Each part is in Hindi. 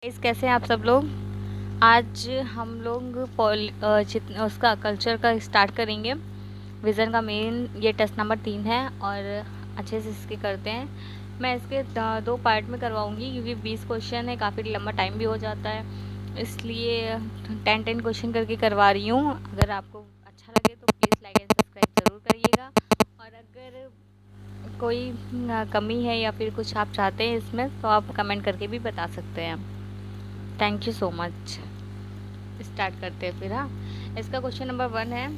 कैसे हैं आप सब लोग। आज हम लोग उसका कल्चर का स्टार्ट करेंगे। विज़न का मेन ये टेस्ट नंबर 3 है और अच्छे से इसके करते हैं। मैं इसके 2 पार्ट में करवाऊंगी क्योंकि 20 क्वेश्चन है, काफ़ी लंबा टाइम भी हो जाता है, इसलिए 10-10 क्वेश्चन करके करवा रही हूँ। अगर आपको अच्छा लगे तो प्लीज़ लाइक एंड सब्सक्राइब ज़रूर करिएगा, और अगर कोई कमी है या फिर कुछ आप चाहते हैं इसमें तो आप कमेंट करके भी बता सकते हैं। Thank you so much. Start करते हैं फिर। हाँ, इसका क्वेश्चन नंबर 1 है,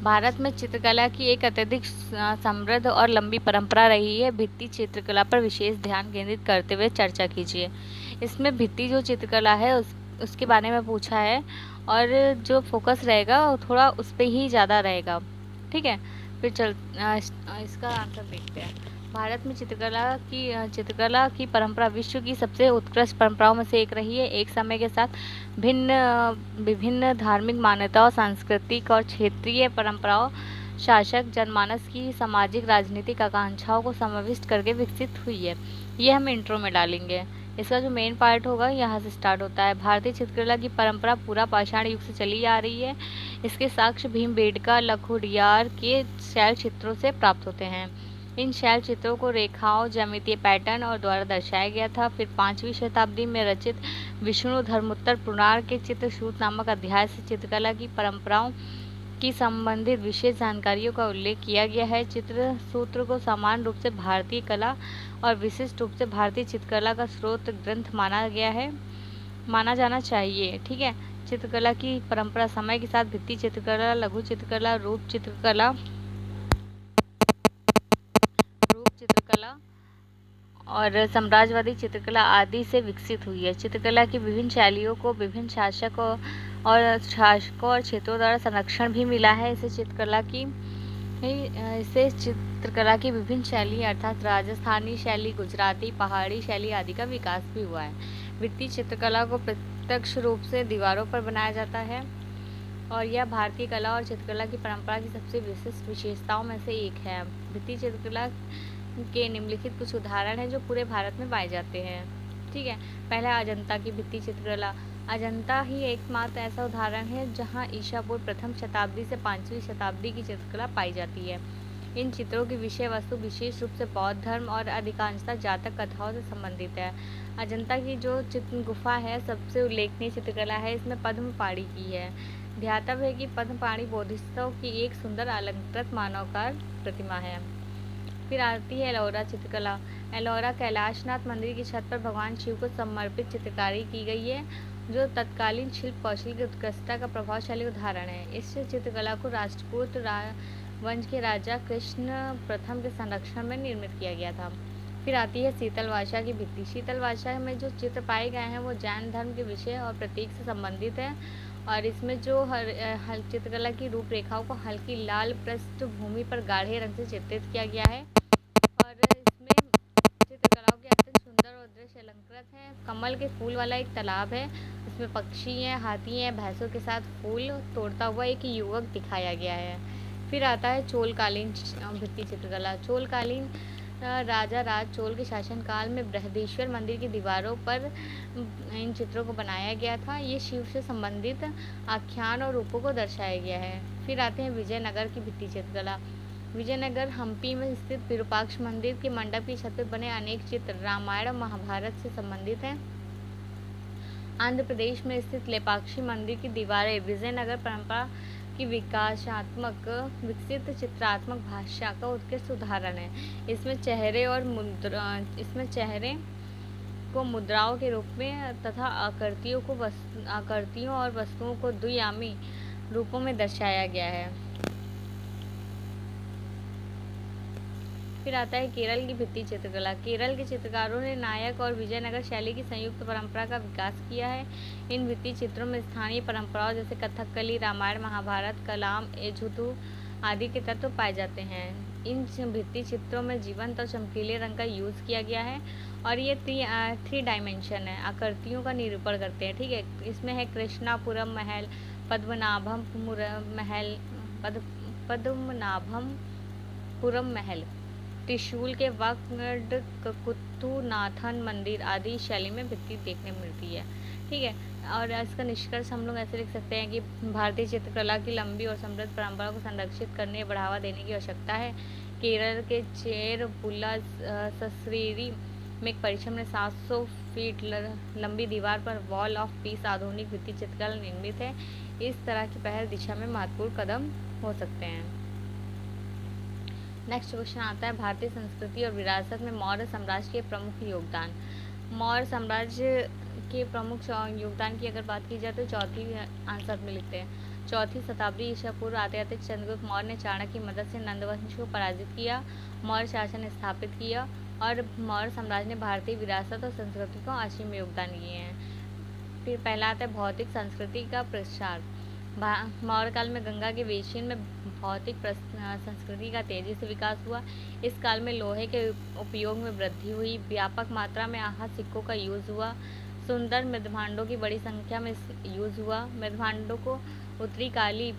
भारत में चित्रकला की एक अत्यधिक समृद्ध और लंबी परंपरा रही है। भित्ति चित्रकला पर विशेष ध्यान केंद्रित करते हुए चर्चा कीजिए। इसमें भित्ति जो चित्रकला है उसके बारे में पूछा है, और जो फोकस रहेगा वो थोड़ा उस पर ही ज़्यादा रहेगा। ठीक है, फिर इसका आंसर देखते हैं। भारत में चित्रकला की परंपरा विश्व की सबसे उत्कृष्ट परंपराओं में से एक रही है। एक समय के साथ विभिन्न धार्मिक मान्यताओं, सांस्कृतिक और क्षेत्रीय परंपराओं, शासक जनमानस की सामाजिक राजनीतिक आकांक्षाओं को समाविष्ट करके विकसित हुई है। ये हम इंट्रो में डालेंगे। इसका जो मेन पार्ट होगा यहाँ से स्टार्ट होता है। भारतीय चित्रकला की परंपरा पूरा पाषाण युग से चली आ रही है। इसके साक्ष्य भीमबेटका, लखुडियार के शैल चित्रों से प्राप्त होते हैं। इन शैल चित्रों को रेखाओं, ज्यामितीय पैटर्न और द्वारा दर्शाया गया था। फिर 5वीं शताब्दी में रचित विष्णु धर्मोत्तर पुराण के चित्रसूत्र नामक अध्याय से चित्रकला की परंपराओं की संबंधित विशेष जानकारियों का उल्लेख किया गया है। चित्रसूत्र को सामान्य रूप से भारतीय कला और विशिष्ट रूप से भारतीय चित्रकला का स्रोत ग्रंथ माना जाना चाहिए। ठीक है, चित्रकला की परंपरा समय के साथ भित्ति चित्रकला, लघु चित्रकला, रूप चित्रकला और साम्राज्यवादी चित्रकला आदि से विकसित हुई है। चित्रकला की विभिन्न शैलियों को विभिन्न शासकों और क्षेत्रों द्वारा संरक्षण भी मिला है। इसे चित्रकला की विभिन्न शैली अर्थात राजस्थानी शैली, गुजराती, पहाड़ी शैली आदि का विकास भी हुआ है। भित्ति चित्रकला को प्रत्यक्ष रूप से दीवारों पर बनाया जाता है, और यह भारतीय कला और चित्रकला की परंपरा की सबसे विशिष्ट विशेषताओं में से एक है। भित्ति चित्रकला के निम्नलिखित कुछ उदाहरण हैं जो पूरे भारत में पाए जाते हैं। ठीक है, पहला अजंता की भित्ति चित्रकला। अजंता ही एकमात्र ऐसा उदाहरण है जहां ईसा पूर्व प्रथम शताब्दी से 5वीं शताब्दी की चित्रकला पाई जाती है। इन चित्रों की विषय वस्तु विशेष रूप से बौद्ध धर्म और अधिकांशतः जातक कथाओं से संबंधित है। अजंता की जो चित्र गुफा है सबसे उल्लेखनीय चित्रकला है। इसमें पद्मपाणि की है। ध्यातव्य है कि पद्मपाणि बोधिसत्व की एक सुंदर अलंकृत मानवकार प्रतिमा है। फिर आती है एलोरा चित्रकला। एलोरा कैलाशनाथ मंदिर की छत पर भगवान शिव को समर्पित चित्रकारी की गई है, जो तत्कालीन शिल्प कौशल की उत्कृष्टता का प्रभावशाली उदाहरण है। इस चित्रकला को राष्ट्रकूट वंश के राजा कृष्ण प्रथम के संरक्षण में निर्मित किया गया था। फिर आती है शीतलवासा की भित्ति। शीतलवासा में जो चित्र पाए गए हैं वो जैन धर्म के विषय और प्रतीक से संबंधित है, और इसमें जो हर चित्रकला की रूपरेखाओं को हल्की लाल पृष्ठभूमि पर गाढ़े रंग से चित्रित किया गया है, और इसमें चित्रकलाओं के अत्यंत सुंदर और दृश्य अलंकृत हैं। कमल के फूल वाला एक तालाब है, इसमें पक्षी हैं, हाथी हैं, भैंसों के साथ फूल तोड़ता हुआ एक युवक दिखाया गया है। फिर आता है चोलकालीन भित्ति चित्रकला। चोलकालीन राजा राज चोल के शासनकाल में बृहदेश्वर मंदिर की दीवारों पर इन चित्रों को बनाया गया था। ये शिव से संबंधित आख्यान और रूपों को दर्शाया गया है। फिर आते हैं विजयनगर की भित्ति चित्रकला। विजयनगर हम्पी में स्थित विरूपाक्ष मंदिर के मंडप की छत पर बने अनेक चित्र रामायण और महाभारत से संबंधित हैं। आंध्र प्रदेश में स्थित लेपाक्षी मंदिर की दीवारें विजयनगर परंपरा की विकसित चित्रात्मक भाषा का उत्कृष्ट उदाहरण है। इसमें चेहरे को मुद्राओं के रूप में तथा आकृतियों और वस्तुओं को द्विआयामी रूपों में दर्शाया गया है। फिर आता है केरल की भित्ति चित्रकला। केरल के चित्रकारों ने नायक और विजयनगर शैली की संयुक्त परंपरा का विकास किया है। इन भित्ति चित्रों में स्थानीय परंपराओं जैसे कथकली, रामायण, महाभारत, कलाम, एझुतु आदि के तत्व पाए जाते हैं। इन भित्ति चित्रों में जीवंत और चमकीले रंग का यूज़ किया गया है, और ये 3 डायमेंशन है, आकृतियों का निरूपण करते हैं। ठीक है, इसमें है कृष्णापुरम महल, पद्मनाभपुरम महल, त्रिशूल के वक्र, विश्वनाथन मंदिर आदि शैली में भित्ति देखने मिलती है। ठीक है, और इसका निष्कर्ष हम लोग ऐसे लिख सकते हैं कि भारतीय चित्रकला की लंबी और समृद्ध परंपरा को संरक्षित करने या बढ़ावा देने की आवश्यकता है। केरल के चेरपुला ससरीरी में एक परिश्रम ने 700 फीट लंबी दीवार पर वॉल ऑफ पीस आधुनिक भित्ति चित्रकला निर्मित है। इस तरह की पहल दिशा में महत्वपूर्ण कदम हो सकते हैं। नेक्स्ट क्वेश्चन आता है भारतीय संस्कृति और विरासत में मौर्य साम्राज्य के प्रमुख योगदान। मौर्य साम्राज्य के प्रमुख योगदान की अगर बात की जाए तो चौथी आंसर में लिखते हैं। 4वीं शताब्दी ईसा पूर्व आते आते चंद्रगुप्त मौर्य ने चाणक्य की मदद से नंदवंश को पराजित किया, मौर्य शासन स्थापित किया और मौर्य साम्राज्य ने भारतीय विरासत और संस्कृति को असीम योगदान दिए हैं। फिर पहला आता है भौतिक संस्कृति का प्रसार। मौर्य काल में गंगा के बेसिन में भौतिक संस्कृति का तेजी से विकास हुआ। इस काल में लोहे के उपयोग में वृद्धि हुई, व्यापक मात्रा में आहत सिक्कों का यूज हुआ, सुंदर मृदभांडों की बड़ी संख्या में यूज हुआ। मृदभांडों को उत्तरी काली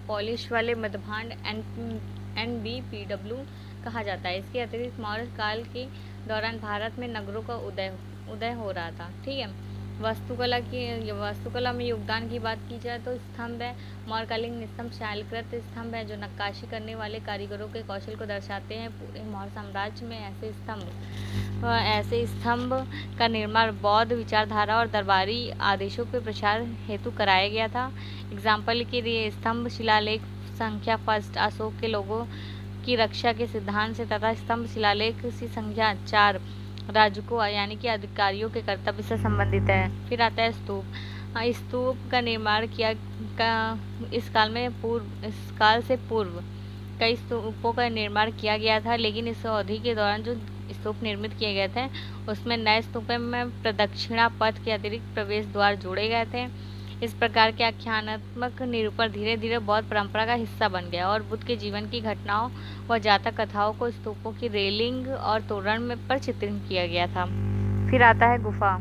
पॉलिश वाले मृदभांड NBPW कहा जाता है। इसके अतिरिक्त मौर्य काल के दौरान भारत में नगरों का उदय हो रहा था। ठीक है, वास्तुकला में योगदान की बात की जाए तो स्तंभ है। मौर्यकालीन स्तंभ शैलकृत स्तंभ है जो नक्काशी करने वाले कारीगरों के कौशल को दर्शाते हैं। पूरे मौर्य साम्राज्य में ऐसे स्तंभ का निर्माण बौद्ध विचारधारा और दरबारी आदेशों के प्रचार हेतु कराया गया था। एग्जाम्पल के लिए स्तंभ शिलालेख संख्या 1 अशोक के लोगों की रक्षा के सिद्धांत से तथा स्तंभ शिलालेख की संख्या 4 राजकों यानी कि अधिकारियों के कर्तव्य से संबंधित है। फिर आता है स्तूप। स्तूप का निर्माण इस काल से पूर्व कई स्तूपों का निर्माण किया गया था, लेकिन इस अवधि के दौरान जो स्तूप निर्मित किए गए थे उसमें नए स्तूपों में प्रदक्षिणा पथ के अतिरिक्त प्रवेश द्वार जोड़े गए थे। इस प्रकार के आख्यानात्मक निरूपण धीरे धीरे बौद्ध परंपरा का हिस्सा बन गया और बुद्ध के जीवन की घटनाओं व जातक कथाओं को स्तूपों की रेलिंग और तोरण में पर चित्रित किया गया था। फिर आता है गुफा।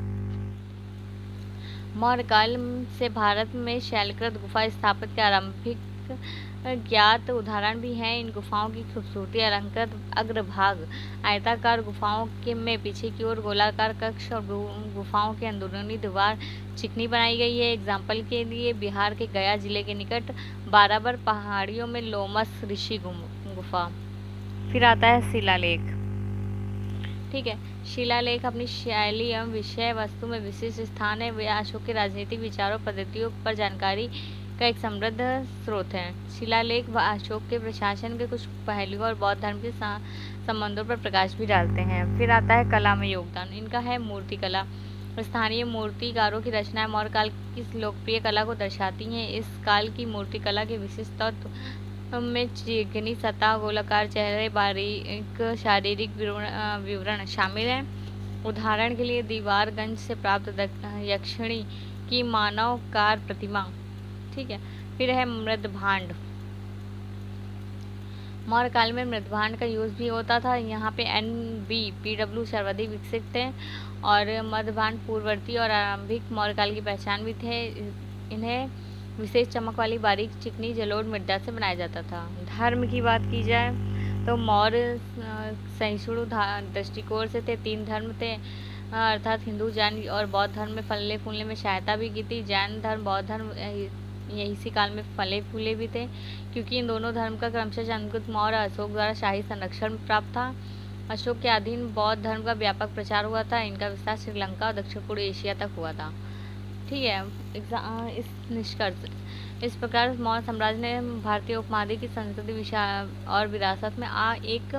मौर्य काल से भारत में शैलकृत गुफा स्थापित के आरंभिक ज्ञात उदाहरण भी हैं। इन गुफाओं की खूबसूरती अलंकृत अग्रभाग आयताकार गुफाओं के में पीछे की ओर गोलाकार कक्ष और गुफाओं के अंदरूनी दीवार चिकनी बनाई गई है। एग्जाम्पल के लिए बिहार के गया जिले के निकट बाराबर पहाड़ियों में लोमस ऋषि गुफा। फिर आता है शिलालेख। ठीक है, शिलालेख अपनी शैली एवं विषय वस्तु में विशिष्ट स्थान है। वे अशोक के राजनीतिक विचारों पद्धतियों पर जानकारी का एक समृद्ध स्रोत है। शिलालेख व अशोक के प्रशासन के कुछ पहलुओं और बौद्ध धर्म के संबंधों पर प्रकाश भी डालते हैं। फिर आता है कला में योगदान। इनका है मूर्तिकला। स्थानीय मूर्तिकारों की रचनाएं मौर्य काल की लोकप्रिय कला को दर्शाती हैं। इस काल की मूर्तिकला के विशिष्ट तत्व में चिकनी सतह, गोलाकार चेहरे, बारीक शारीरिक विवरण शामिल हैं। उदाहरण के लिए दीवारगंज से प्राप्त यक्षिणी की मानवकार प्रतिमा। ठीक है, फिर है मृदभांड। मौर्य काल में मृदभांड का यूज भी होता था। यहाँ पे NBPW सर्वाधिक विकसित थे और मृदभांड पूर्ववर्ती और आरंभिक मौर्य काल की पहचान भी थे। इन्हें विशेष चमक वाली बारीक चिकनी जलोढ़ मृदा से बनाया जाता था। धर्म की बात की जाए तो मौर्य सहिष्णु दृष्टिकोण से थे। 3 धर्म थे अर्थात हिंदू, जैन और बौद्ध धर्म में फलने फूलने में सहायता भी की थी। जैन धर्म बौद्ध धर्म इसी काल में फले फूले भी थे, क्योंकि इन दोनों धर्म का क्रमशः चंद्रगुप्त मौर्य अशोक द्वारा शाही संरक्षण प्राप्त था। अशोक के अधीन बौद्ध धर्म का व्यापक प्रचार हुआ था। इनका विस्तार श्रीलंका और दक्षिण पूर्व एशिया तक हुआ था। ठीक है, इस निष्कर्ष इस प्रकार मौर्य साम्राज्य ने भारतीय उपमहाद्वीप की संस्कृति विषय और विरासत में एक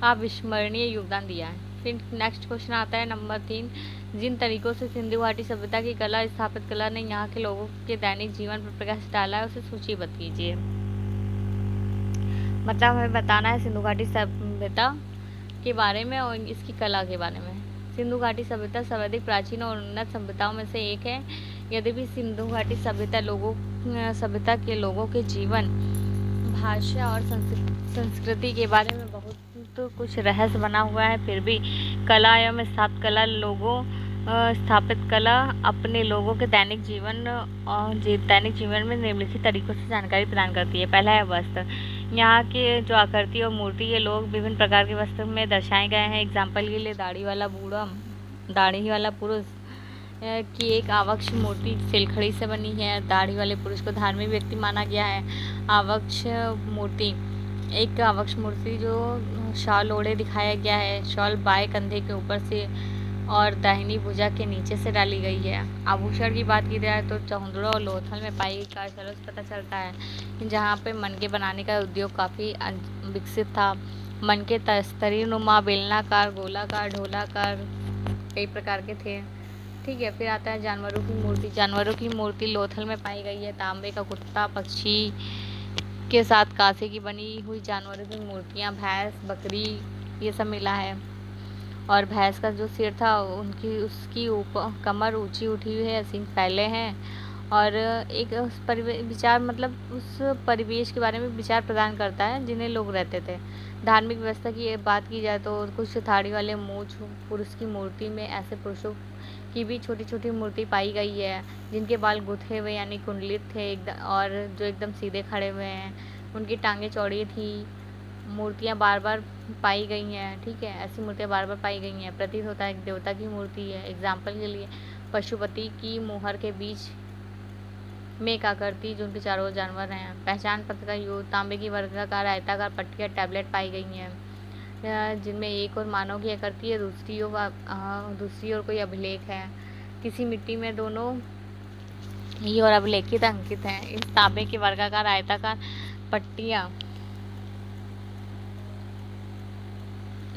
अविस्मरणीय योगदान दिया है। फिर नेक्स्ट क्वेश्चन आता है नंबर 3। जिन तरीकों से सिंधु घाटी सभ्यता की कला स्थापित कला ने यहाँ के लोगों के दैनिक जीवन पर प्रकाश डाला है उसे सूचीबद्ध कीजिए। मतलब हमें बताना है सिंधु घाटी सभ्यता के बारे में और इसकी कला के बारे में। सिंधु घाटी सभ्यता सर्वाधिक प्राचीन और उन्नत सभ्यताओं में से एक है। यद्यपि सिंधु घाटी सभ्यता के लोगों के जीवन, भाषा और संस्कृति के बारे में बहुत कुछ रहस्य बना हुआ है, फिर भी कला एवं स्थापित कला अपने लोगों के दैनिक जीवन में निम्नलिखित तरीकों से जानकारी प्रदान करती है। पहला है वस्त्र। यहाँ के जो आकृति और मूर्ति ये लोग विभिन्न प्रकार के वस्त्र में दर्शाए गए हैं। एग्जाम्पल के लिए दाढ़ी वाला पुरुष की एक आवक्ष मूर्ति सिलखड़ी से बनी है। दाढ़ी वाले पुरुष को धार्मिक व्यक्ति माना गया है। आवक्ष मूर्ति जो शॉल ओढ़े दिखाया गया है। शॉल बाएं कंधे के ऊपर से और दाहिनी भुजा के नीचे से डाली गई है। आभूषण की बात की जाए तो चौंदड़ो और लोथल में पाई गई कार्यशाला से पता चलता है जहाँ पे मनके बनाने का उद्योग काफ़ी विकसित था। मनके तस्तरी नुमा, बेलनाकार, गोलाकार, ढोलाकार कई प्रकार के थे। ठीक है, फिर आता है जानवरों की मूर्ति। जानवरों की मूर्ति लोथल में पाई गई है। तांबे का कुत्ता, पक्षी के साथ कांसे की बनी हुई जानवरों की मूर्तियाँ, भैंस, बकरी ये सब मिला है। और भैंस का जो सिर था उसकी कमर ऊंची उठी हुई है, सींग फैले हैं और एक उस परिवेश के बारे में विचार प्रदान करता है जिन्हें लोग रहते थे। धार्मिक व्यवस्था की बात की जाए तो कुछ थाड़ी वाले मूंछ पुरुष की मूर्ति में ऐसे पुरुषों की भी छोटी छोटी मूर्ति पाई गई है जिनके बाल गुथे हुए यानी कुंडलित थे और जो एकदम सीधे खड़े हुए हैं। उनकी टांगें चौड़ी थी। मूर्तियाँ बार बार पाई गई हैं। ठीक है, ऐसी मूर्तियाँ बार बार पाई गई हैं। प्रतीत होता है एक देवता की मूर्ति है। एग्जाम्पल के लिए पशुपति की मोहर के बीच में एक आकृति जो उनके चारों जानवर हैं। पहचान पत्र का योग, तांबे की वर्गाकार आयताकार पट्टियाँ टैबलेट पाई गई हैं जिनमें एक और मानव की आकृति है, दूसरी ओर कोई अभिलेख है। किसी मिट्टी में दोनों ही और अभिलेखित अंकित हैं। इस तांबे की वर्गाकार आयताकार पट्टियाँ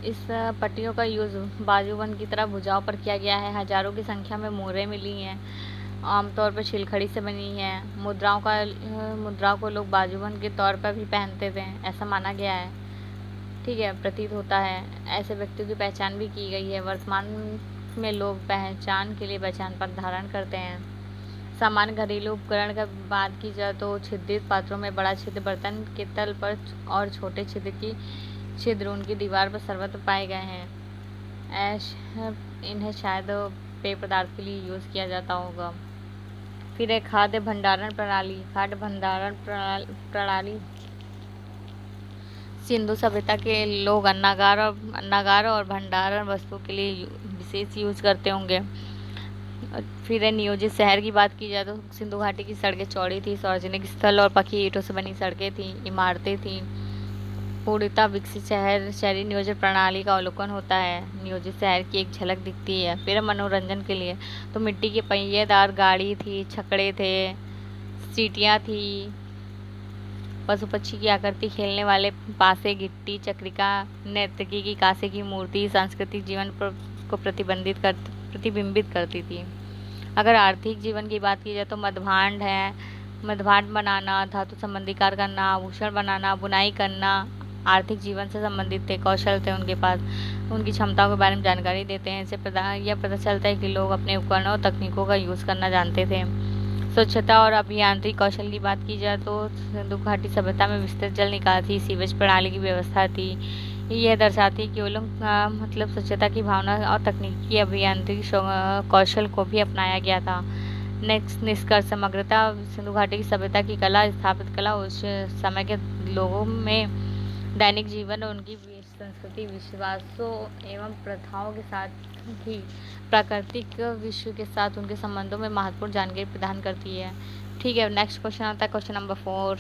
इस पट्टियों का यूज़ बाजूबंद की तरह भुजाओं पर किया गया है। हजारों की संख्या में मोहरें मिली हैं, आमतौर पर छिलखड़ी से बनी हैं। मुद्राओं को लोग बाजूबंद के तौर पर भी पहनते थे, ऐसा माना गया है। ठीक है, प्रतीत होता है ऐसे व्यक्तियों की पहचान भी की गई है। वर्तमान में लोग पहचान के लिए पहचान पत्र धारण करते हैं। सामान्य घरेलू उपकरण का बात की जाए तो छिद्रित पात्रों में बड़ा छिद्र बर्तन के तल पर और छोटे छिद्र उनकी दीवार पर सर्वत्र पाए गए हैं। इन्हें शायद पेय पदार्थ के लिए यूज़ किया जाता होगा। फिर एक खाद्य भंडारण प्रणाली सिंधु सभ्यता के लोग अन्नागार और भंडारण वस्तु के लिए विशेष यूज करते होंगे। फिर नियोजित शहर की बात की जाए तो सिंधु घाटी की सड़कें चौड़ी थी। सार्वजनिक स्थल और पक्की ईंटों से बनी सड़कें थी, इमारतें थीं। पूर्णतः विकसित शहरी नियोजन प्रणाली का अवलोकन होता है। नियोजित शहर की एक झलक दिखती है। फिर मनोरंजन के लिए तो मिट्टी के पहिएदार गाड़ी थी, छकड़े थे, सीटियाँ थी, पशु पक्षी की आकृति खेलने वाले पासे, गिट्टी, चक्रिका, नर्तकी की कांसे की मूर्ति सांस्कृतिक जीवन को प्रतिबिंबित करती थी। अगर आर्थिक जीवन की बात की जाए तो मधभांड बनाना, धातु संबंधी कार्य करना, आभूषण बनाना, बुनाई करना आर्थिक जीवन से संबंधित थे। कौशल थे उनके पास, उनकी क्षमताओं के बारे में जानकारी देते हैं। इससे यह पता चलता है कि लोग अपने उपकरणों और तकनीकों का यूज़ करना जानते थे। स्वच्छता और अभियांत्रिक कौशल की बात की जाए तो सिंधु घाटी सभ्यता में विस्तृत जल निकासी, सीवेज प्रणाली की व्यवस्था थी। यह दर्शाती है कि वो लोग स्वच्छता की भावना और तकनीकी अभियांत्रिक कौशल को भी अपनाया गया था। नेक्स्ट निष्कर्ष, समग्रता सिंधु घाटी की सभ्यता की कला, स्थापित कला उस समय के लोगों में दैनिक जीवन और उनकी संस्कृति, विश्वासों एवं प्रथाओं के साथ ही प्राकृतिक विश्व के साथ उनके संबंधों में महत्वपूर्ण जानकारी प्रदान करती है। ठीक है, नेक्स्ट क्वेश्चन आता है क्वेश्चन नंबर 4।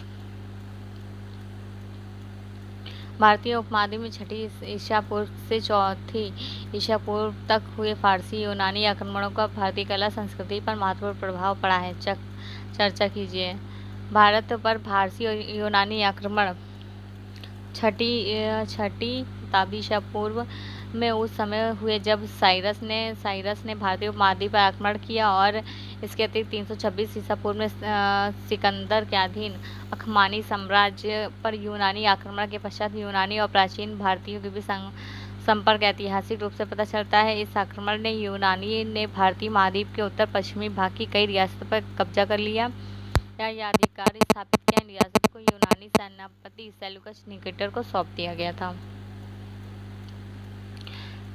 भारतीय उपमहाद्वीप में छठी ईसा पूर्व से चौथी ईसा पूर्व तक हुए फारसी यूनानी आक्रमणों का भारतीय कला संस्कृति पर महत्वपूर्ण प्रभाव पड़ा है। चर्चा कीजिए। भारत पर फारसी और यूनानी आक्रमण छठी शताब्दी ईसा पूर्व में उस समय हुए जब साइरस ने भारतीय उपमहाद्वीप पर आक्रमण किया और इसके अतिरिक्त 326 ईसा पूर्व में सिकंदर के अधीन अखमानी साम्राज्य पर यूनानी आक्रमण के पश्चात यूनानी और प्राचीन भारतीयों के बीच संपर्क ऐतिहासिक रूप से पता चलता है। इस आक्रमण ने यूनानी ने भारतीय महाद्वीप के उत्तर पश्चिमी भाग की कई रियासतों पर कब्जा कर लिया या अधिकार स्थापित किया। इन रियासतों को यूनानी सेनापति सेल्यूकस निकेटर को सौंप दिया गया था।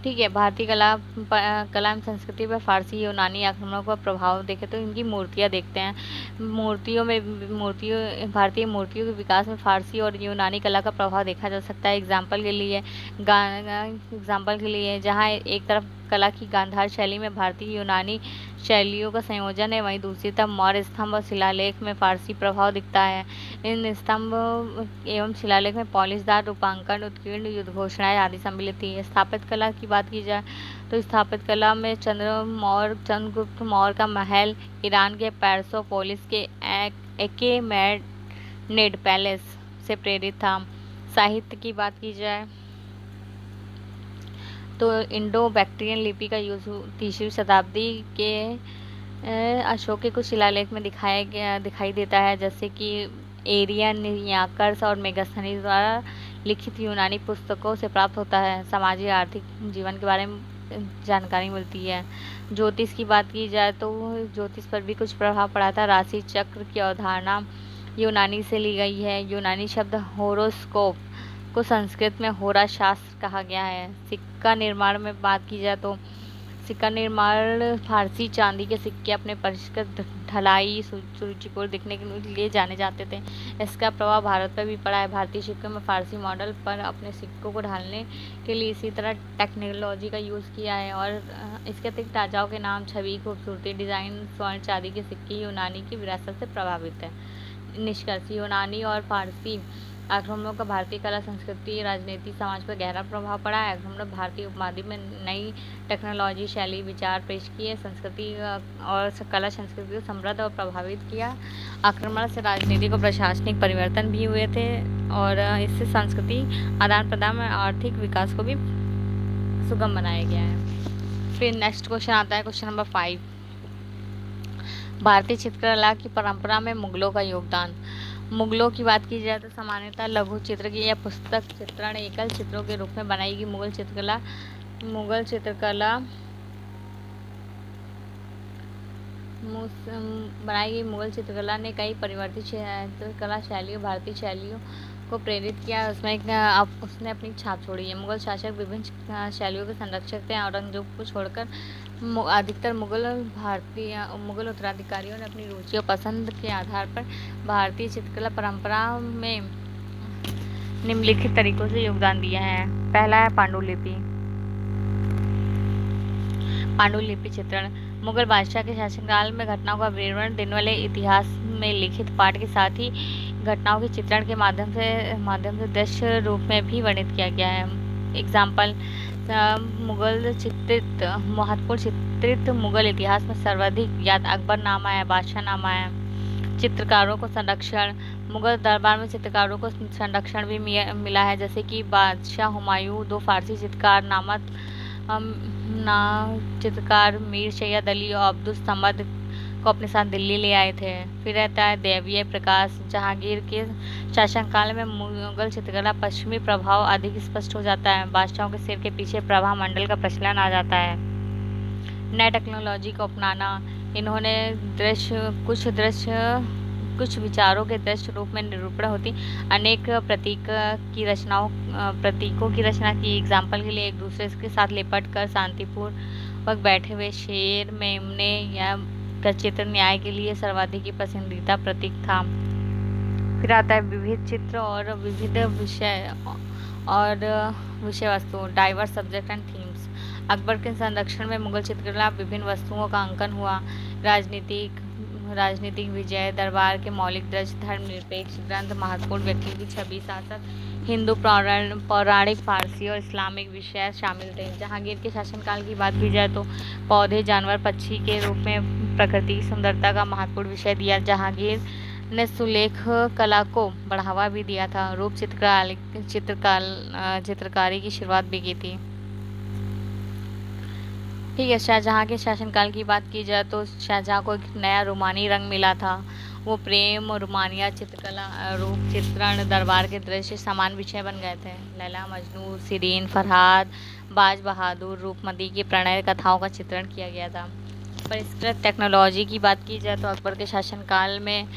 ठीक है। भारतीय कला एवं संस्कृति पर फारसी यूनानी आक्रमणों का प्रभाव देखें तो इनकी मूर्तियाँ देखते हैं। भारतीय मूर्तियों के विकास में फारसी और यूनानी कला का प्रभाव देखा जा सकता है। एग्जाम्पल के लिए जहाँ एक तरफ कला की गांधार शैली में भारतीय यूनानी शैलियों का संयोजन है, वहीं दूसरी तरफ मौर्य स्तंभ और शिलालेख में फारसी प्रभाव दिखता है। इन स्तंभ एवं शिलालेख में पॉलिशदार रूपांकन, उत्कीर्ण युद्ध घोषणाएं आदि सम्मिलित थी। स्थापित कला की बात की जाए तो स्थापित कला में चंद्रगुप्त मौर्य का महल, ईरान के पेर्सोपोलिस के एकेमेनिड पैलेस से प्रेरित था। साहित्य की बात की जाए तो इंडो बैक्ट्रियन लिपि का यूज 3वीं शताब्दी के अशोक के कुछ शिलालेख में दिखाई देता है, जैसे कि एरियन, याकर्स और मेगास्थनीज द्वारा लिखित यूनानी पुस्तकों से प्राप्त होता है। सामाजिक आर्थिक जीवन के बारे में जानकारी मिलती है। ज्योतिष की बात की जाए तो ज्योतिष पर भी कुछ प्रभाव पड़ा था। राशि चक्र की अवधारणा यूनानी से ली गई है। यूनानी शब्द होरोस्कोप को संस्कृत में होरा शास्त्र कहा गया है। सिक्का निर्माण में बात की जाए तो सिक्का निर्माण फारसी चांदी के सिक्के अपने परिष्कृत ढलाई, सुरुचिपूर्ण दिखने के लिए जाने जाते थे। इसका प्रभाव भारत पर भी पड़ा है। भारतीय सिक्कों में फारसी मॉडल पर अपने सिक्कों को ढालने के लिए इसी तरह टेक्नोलॉजी का यूज़ किया है। और इसके अतिरिक्त राजाओं के नाम, छवि, खूबसूरती, डिज़ाइन, स्वर्ण चांदी के सिक्के यूनानी की विरासत से प्रभावित है। निष्कर्ष: यूनानी और फारसी आक्रमणों का भारतीय कला, संस्कृति, राजनीति, समाज पर गहरा प्रभाव पड़ा है। आक्रमण भारतीय उपमहाद्वीप में नई टेक्नोलॉजी, शैली, विचार पेश किए, संस्कृति और कला संस्कृति को समृद्ध और प्रभावित किया। आक्रमण से राजनीतिक और प्रशासनिक परिवर्तन भी हुए थे और इससे सांस्कृतिक आदान प्रदान और आर्थिक विकास को भी सुगम बनाया गया है। फिर नेक्स्ट क्वेश्चन आता है, क्वेश्चन नंबर 5। भारतीय चित्रकला की परंपरा में मुगलों का योगदान। मुगलों की बात की जाए तो सामान्यतः लघु चित्र की या पुस्तक चित्रण एकल चित्रों के रूप में बनाई गई मुगल चित्रकला ने कई परिवर्तित चित्रकला शैलियों, भारतीय शैलियों को प्रेरित किया। उसने अपनी छाप छोड़ी है। मुगल शासक विभिन्न शैलियों के संरक्षक थे। औरंगजेब को छोड़कर अधिकतर मुगल उत्तराधिकारियों ने अपनी रुचि और पसंद के आधार पर भारतीय चित्रकला परंपरा में निम्नलिखित तरीकों से योगदान दिया है। पहला है पांडुलिपि चित्रण। मुगल बादशाह के शासनकाल में घटनाओं का विवरण देने वाले इतिहास में लिखित पाठ के साथ ही घटनाओं के चित्रण के माध्यम से दृश्य रूप में भी वर्णित किया गया है। एग्जाम्पल: महत्वपूर्ण चित्रित मुगल इतिहास में सर्वाधिक ज्ञात अकबरनामा है, बादशाहनामा है। चित्रकारों को संरक्षण। मुगल दरबार में चित्रकारों को संरक्षण भी मिला है, जैसे कि बादशाह हुमायूं 2 फारसी चित्रकार मीर सैयद अली और अब्दुल समद को अपने साथ दिल्ली ले आए थे। फिर रहता है दैवीय प्रकाश। जहांगीर के शासनकाल में मुगल चित्रकला पश्चिमी प्रभाव अधिक स्पष्ट हो जाता है। बादशाहों के सिर के पीछे प्रभा मंडल का प्रचलन आ जाता है। नए टेक्नोलॉजी को अपनाना। इन्होंने कुछ विचारों के दृश्य रूप में निरूपण होती अनेक प्रतीकों की रचना की। एग्जाम्पल के लिए एक दूसरे के साथ लिपट कर शांतिपूर्वक बैठे हुए शेर, मेमने या का चित्र न्याय के लिए सर्वाधिक ही पसंदीदा प्रतीक था। फिर आता है विविध चित्र और विविध विषय वस्तु, diverse subject and themes. Akbar के संरक्षण में मुगल चित्रकला विभिन्न वस्तुओं का अंकन हुआ। राजनीतिक विजय, दरबार के मौलिक दृश्य, धर्मनिरपेक्ष ग्रंथ, महत्वपूर्ण व्यक्तियों की छवि, साथ हिंदू पौराणिक, फारसी और इस्लामिक विषय शामिल थे। जहांगीर के शासनकाल की बात की जाए तो पौधे, जानवर, पक्षी के रूप में प्रकृति की सुंदरता का महत्वपूर्ण विषय दिया। जहांगीर ने सुलेख कला को बढ़ावा भी दिया था। रूप चित्रकारी की शुरुआत भी की थी। ठीक है। शाहजहां के शासनकाल की बात की जाए तो शाहजहां को एक नया रोमानी रंग मिला था। वो प्रेम, रोमानिया चित्रकला, रूप चित्रण, दरबार के दृश्य समान विषय बन गए थे। लैला मजनू, शिरीन, फरहाद, बाज बहादुर, रूपमती की प्रणय कथाओं का चित्रण किया गया था। परिष्कृत टेक्नोलॉजी की बात की जाए तो अकबर के शासनकाल में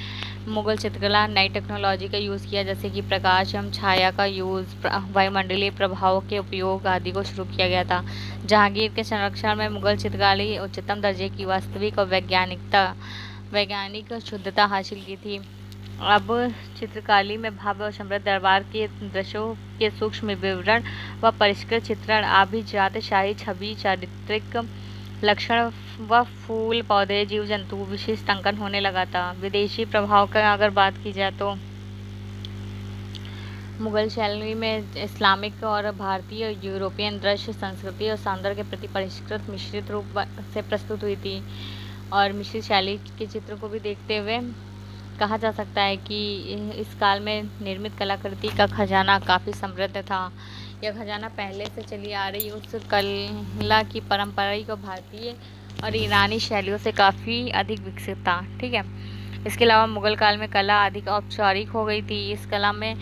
मुगल चित्रकला नई टेक्नोलॉजी का यूज़ किया, जैसे कि प्रकाश एवं छाया का यूज़, वायुमंडलीय प्रभावों के उपयोग आदि को शुरू किया गया था। जहांगीर के संरक्षण में मुगल चित्रकारी उच्चतम दर्जे की वास्तविक और वैज्ञानिक शुद्धता हासिल की थी। अब चित्रकारी में भव्य और समृद्ध दरबार के दृश्यों के सूक्ष्म विवरण व परिष्कृत चित्रण, अभिजात शाही छवि, चारित्रिक लक्षण व फूल पौधे, जीव जंतु विशिष्ट अंकन होने लगा था। विदेशी प्रभाव का अगर बात की जाए तो मुगल शैली में इस्लामिक और भारतीय यूरोपियन दृश्य संस्कृति और सौंदर्य के प्रति परिष्कृत मिश्रित रूप से प्रस्तुत हुई थी। और मिश्रित शैली के चित्र को भी देखते हुए कहा जा सकता है कि इस काल में निर्मित कलाकृति का खजाना काफ़ी समृद्ध था। यह खजाना पहले से चली आ रही उस कला की परंपरा को भारतीय और ईरानी शैलियों से काफ़ी अधिक विकसित था। ठीक है। इसके अलावा मुगल काल में कला अधिक औपचारिक हो गई थी। इस कला में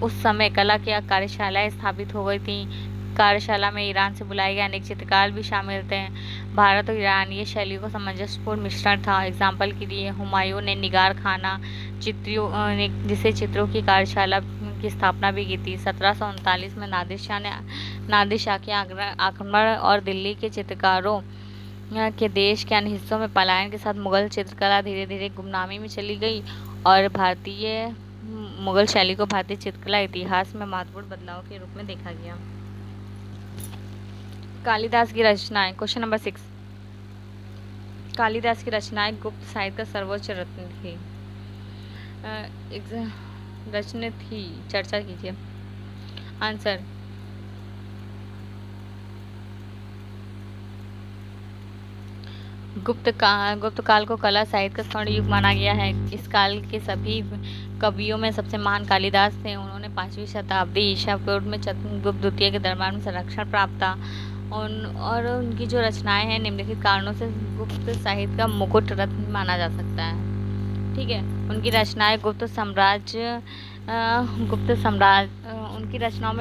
उस समय कला की कार्यशालाएं स्थापित हो गई थी। कार्यशाला में ईरान से बुलाए गए अनेक चित्रकार भी शामिल थे। भारत और ईरानी शैलियों का सामंजस्यपूर्ण मिश्रण था। एग्जाम्पल के लिए हुमायूं ने निगार खाना जिसे चित्रों की कार्यशाला की स्थापना भी की थी। 1739 में नादिर शाह के आक्रमण और दिल्ली के चित्रकारों के देश के अन्य हिस्सों में पलायन के साथ मुगल चित्रकला धीरे धीरे गुमनामी में चली गई और मुगल शैली को भारतीय चित्रकला इतिहास में महत्वपूर्ण बदलाव के रूप में देखा गया। कालिदास की रचनाएं। Question number 6। कालिदास की रचनाएं गुप्त साहित्य का सर्वोच्च रत्न थी। चर्चा कीजिए। आंसर गुप्त काल को कला साहित्य का स्वर्ण युग माना गया है। इस काल के सभी कवियों में सबसे महान कालिदास थे। उन्होंने 5वीं शताब्दी ईसा पूर्व में चंद्रगुप्त द्वितीय के दरबार में संरक्षण प्राप्त था। और उनकी जो रचनाएं हैं निम्नलिखित कारणों से गुप्त साहित्य का मुकुट रत्न माना जा सकता है। ठीक है। उनकी रचनाएं उनकी रचनाओं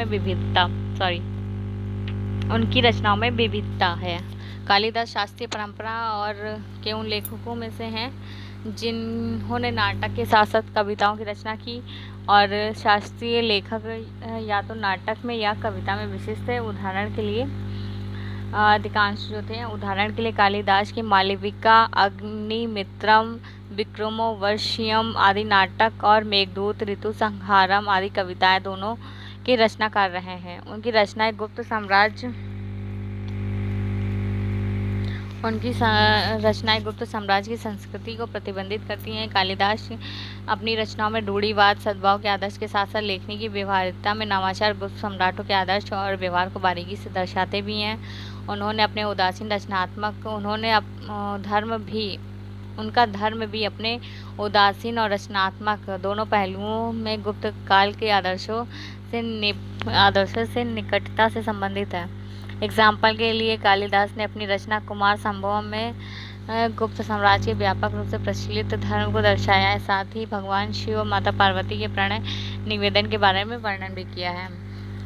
में विविधता है। कालिदास शास्त्रीय परंपरा और के उन लेखकों में से हैं जिन्होंने नाटक के साथ साथ कविताओं की रचना की। और शास्त्रीय लेखक या तो नाटक में या कविता में विशिष्ट है। उदाहरण के लिए अधिकांश जो थे, उदाहरण के लिए कालिदास की मालविका, अग्निमित्रम, विक्रमोर्वशीयम आदि नाटक और मेघदूत, ऋतु संहारम आदि कविताएं दोनों के रचनाकार रहे हैं। उनकी रचनाएं गुप्त साम्राज्य की संस्कृति को प्रतिबिंबित करती हैं। कालिदास अपनी रचनाओं में रूढ़िवाद, सद्भाव के आदर्श के साथ साथ लेखनी की व्यवहारिकता में नवाचार, गुप्त सम्राटों के आदर्श और व्यवहार को बारीकी से दर्शाते भी हैं। उनका धर्म भी अपने उदासीन और रचनात्मक दोनों पहलुओं में गुप्त काल के आदर्शों से निकटता से संबंधित है। एग्जाम्पल के लिए कालिदास ने अपनी रचना कुमार संभवम में गुप्त साम्राज्य के व्यापक रूप से प्रचलित धर्म को दर्शाया है। साथ ही भगवान शिव और माता पार्वती के प्रणय निवेदन के बारे में वर्णन भी किया है।